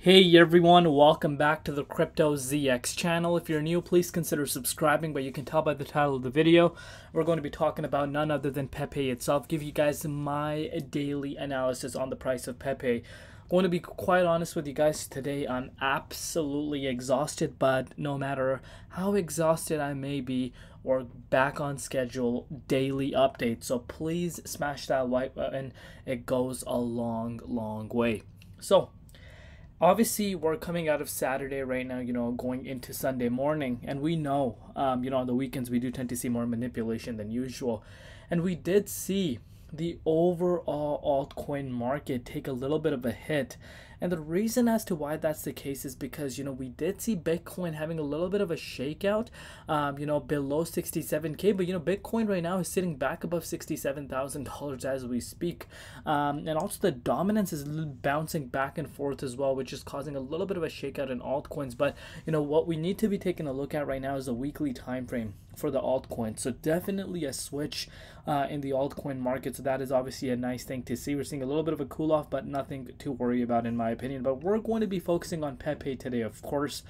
Hey everyone, welcome back to the Crypto ZX channel. If you're new, please consider subscribing, but you can tell by the title of the video, we're going to be talking about none other than Pepe itself, give you guys my daily analysis on the price of Pepe. I'm going to be quite honest with you guys today, I'm absolutely exhausted, but no matter how exhausted I may be, we're back on schedule, daily updates. So please smash that like button, it goes a long way. So, obviously, we're coming out of Saturday right now, going into Sunday morning, and we know, on the weekends we do tend to see more manipulation than usual, and we did see the overall altcoin market take a little bit of a hit. And the reason as to why that's the case is because, we did see Bitcoin having a little bit of a shakeout, below 67K. But, Bitcoin right now is sitting back above $67,000 as we speak. And also the dominance is bouncing back and forth as well, which is causing a little bit of a shakeout in altcoins. But, what we need to be taking a look at right now is the weekly time frame for the altcoin. So definitely a switch in the altcoin market. So that is obviously a nice thing to see. We're seeing a little bit of a cool off, but nothing to worry about in my opinion. But we're going to be focusing on Pepe today, of course.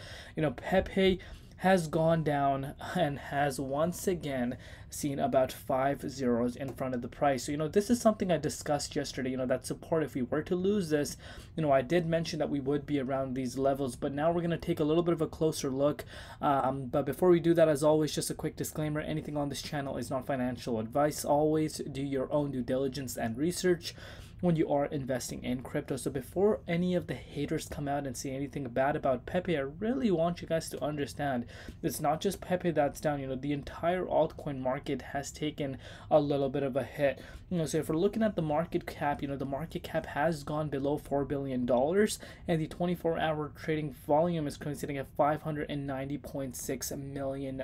Pepe has gone down and has once again seen about 5 zeros in front of the price. So, this is something I discussed yesterday, that support, if we were to lose this, I did mention that we would be around these levels, but now we're going to take a little bit of a closer look. But before we do that, as always, just a quick disclaimer, anything on this channel is not financial advice. Always do your own due diligence and research when you are investing in crypto. So before any of the haters come out and say anything bad about Pepe, I really want you guys to understand it's not just Pepe that's down. The entire altcoin market has taken a little bit of a hit. So if we're looking at the market cap, the market cap has gone below $4 billion, and the 24-hour trading volume is currently sitting at $590.6 million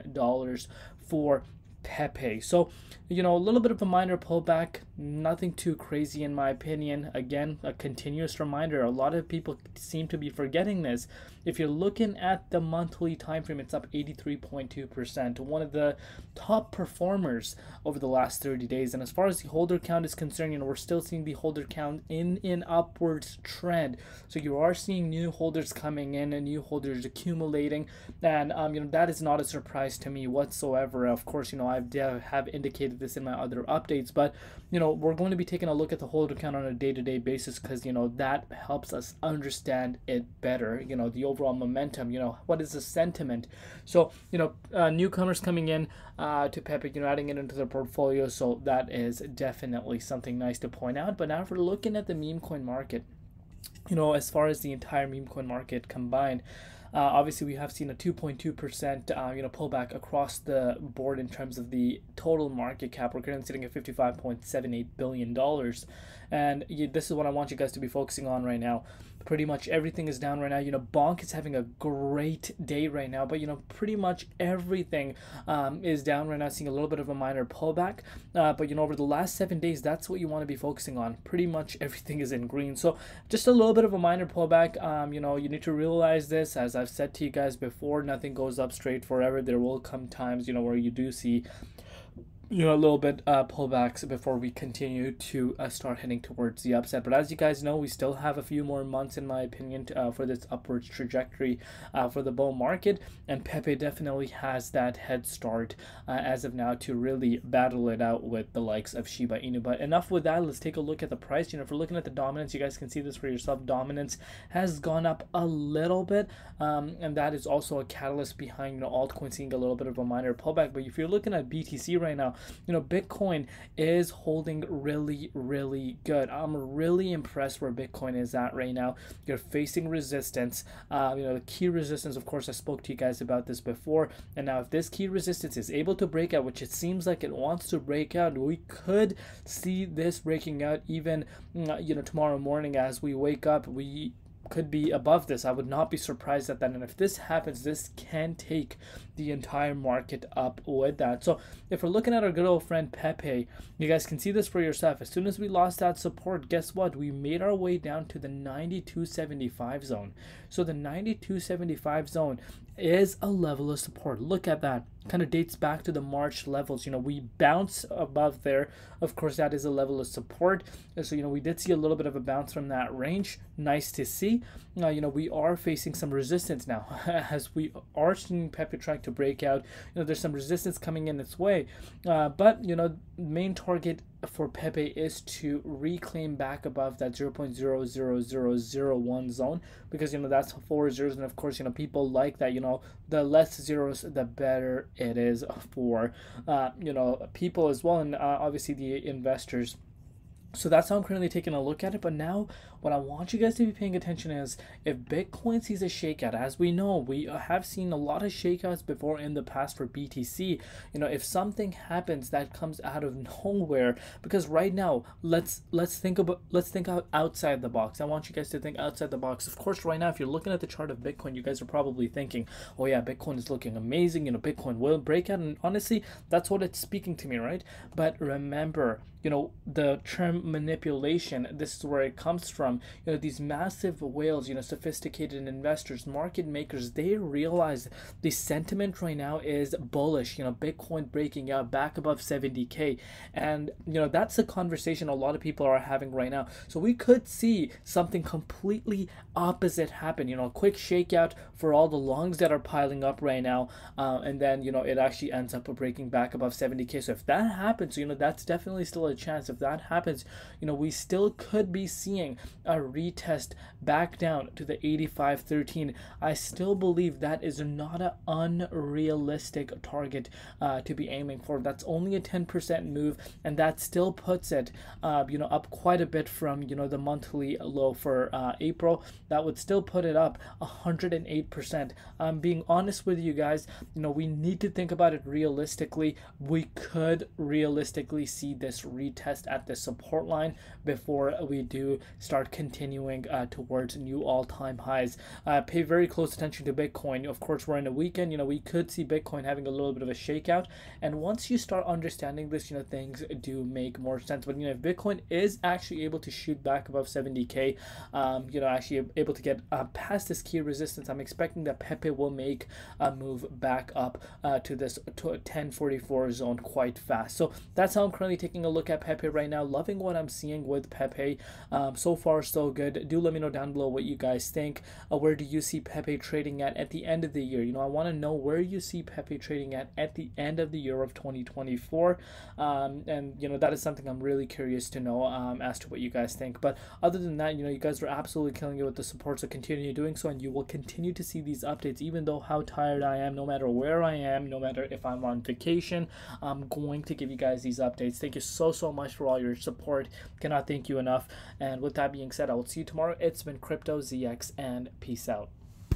for Pepe. So, a little bit of a minor pullback, nothing too crazy in my opinion. Again, a continuous reminder, a lot of people seem to be forgetting this. If you're looking at the monthly time frame, it's up 83.2%, one of the top performers over the last 30 days. And as far as the holder count is concerned, we're still seeing the holder count in an upwards trend. So you are seeing new holders coming in and new holders accumulating, and that is not a surprise to me whatsoever. Of course, I have indicated this in my other updates, but we're going to be taking a look at the holder count on a day-to-day basis, because that helps us understand it better, the overall momentum, what is the sentiment. So newcomers coming in to Pepe, adding it into their portfolio, so that is definitely something nice to point out. But now if we're looking at the meme coin market, as far as the entire meme coin market combined, obviously we have seen a 2.2% pullback across the board in terms of the total market cap. We're currently sitting at $55.78 billion, and this is what I want you guys to be focusing on right now. Pretty much everything is down right now. Bonk is having a great day right now, but pretty much everything is down right now, seeing a little bit of a minor pullback. But over the last 7 days, that's what you want to be focusing on. Pretty much everything is in green. So just a little bit of a minor pullback. You need to realize this, as I've said to you guys before, nothing goes up straight forever. There will come times, where you do see a little bit pullbacks before we continue to start heading towards the upside. But as you guys know, we still have a few more months, in my opinion, for this upwards trajectory for the bull market, and Pepe definitely has that head start as of now to really battle it out with the likes of Shiba Inu. But enough with that, let's take a look at the price. If we're looking at the dominance, you guys can see this for yourself. Dominance has gone up a little bit, and that is also a catalyst behind altcoin seeing a little bit of a minor pullback. But if you're looking at BTC right now, Bitcoin is holding really good. I'm really impressed where Bitcoin is at right now. You're facing resistance. The key resistance, of course, I spoke to you guys about this before. And now if this key resistance is able to break out, which it seems like it wants to break out, we could see this breaking out even, tomorrow morning as we wake up. We could be above this. I would not be surprised at that. And if this happens, this can take the entire market up with that. So if we're looking at our good old friend Pepe, you guys can see this for yourself. As soon as we lost that support, guess what? We made our way down to the 92.75 zone. So the 92.75 zone is a level of support. Look at that. kind of dates back to the March levels. We bounce above there. Of course, that is a level of support. So, we did see a little bit of a bounce from that range. Nice to see. We are facing some resistance now as we are seeing Pepe trying to break out. There's some resistance coming in its way. But, main target for Pepe is to reclaim back above that 0.00001 zone, because that's 4 zeros, and of course people like that. The less zeros the better it is for people as well, and obviously the investors. So that's how I'm currently taking a look at it. But now what I want you guys to be paying attention is, if Bitcoin sees a shakeout, as we know, we have seen a lot of shakeouts before in the past for BTC. If something happens that comes out of nowhere, because right now, let's think out outside the box. I want you guys to think outside the box. Of course, right now, if you're looking at the chart of Bitcoin, you guys are probably thinking, oh yeah, Bitcoin is looking amazing. Bitcoin will break out, and honestly, that's what it's speaking to me, right? But remember, the term manipulation, this is where it comes from. These massive whales, sophisticated investors, market makers, they realize the sentiment right now is bullish. Bitcoin breaking out back above 70K, and that's the conversation a lot of people are having right now. So we could see something completely opposite happen. A quick shakeout for all the longs that are piling up right now, and then it actually ends up breaking back above 70K. So if that happens, that's definitely still a chance. If that happens, we still could be seeing a retest back down to the 85.13. I still believe that is not an unrealistic target to be aiming for. That's only a 10% move, and that still puts it up quite a bit from the monthly low for April. That would still put it up 108%. I'm being honest with you guys. We need to think about it realistically. We could realistically see this retest at the support line before we do start continuing towards new all-time highs. Pay very close attention to Bitcoin. Of course, we're in a weekend. We could see Bitcoin having a little bit of a shakeout, and once you start understanding this, things do make more sense. But if Bitcoin is actually able to shoot back above 70K, actually able to get past this key resistance, I'm expecting that Pepe will make a move back up to this 1044 zone quite fast. So that's how I'm currently taking a look at Pepe right now. Loving what I'm seeing with Pepe. So far so good. Do let me know down below what you guys think. Where do you see Pepe trading at the end of the year? I want to know where you see Pepe trading at the end of the year of 2024, and that is something I'm really curious to know as to what you guys think. But other than that, you guys are absolutely killing it with the support, so continue doing so, and you will continue to see these updates, even though how tired I am, no matter where I am, no matter if I'm on vacation. I'm going to give you guys these updates. Thank you so much for all your support. Cannot thank you enough. And with that being said, I will see you tomorrow. It's been Crypto ZX, and peace out.